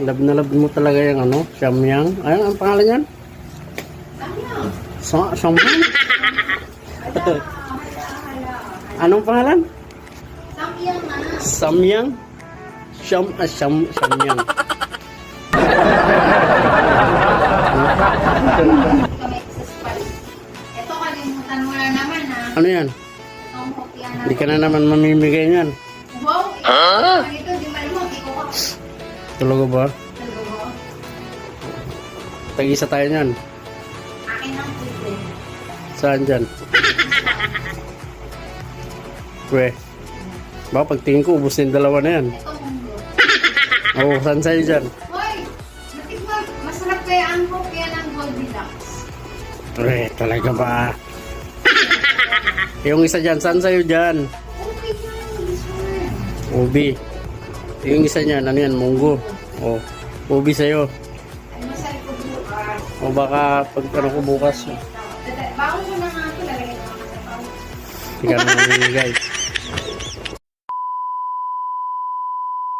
Love na love mo talaga yung ano, Samyang. Ayun, ang pangalan yan? Samyang? Anong pangalan? Samyang na. Samyang? Samyang. Ito kalimutan mo na naman ha. Ano yan? Itong hopya na. Hindi ka na naman mamimigay niyan. Wow, ito di malimot. Iko ka. Talaga ba? Talaga. Tag-isa tayo niyan. Akin ang pwede. Saan dyan? Pwe. Baka pagtingin ko, ubus na yung dalawa na yan. Ito mundo. Oo, saan sa'yo dyan? Hoy, natikman. Masarap kaya ang hopya ng Goldilocks. Pwe, talaga ba? Yung isa dyan, saan sa'yo dyan? Okay yan, this one. Ubi. Yung isa niyan, ano yan, munggo. O, ubi sa'yo. Ay, masarap ko bukas. O baka pag ano ko bukas, Bawal ko na nga ito. Lalagay ko sa pao. hindi ka na mamimigay.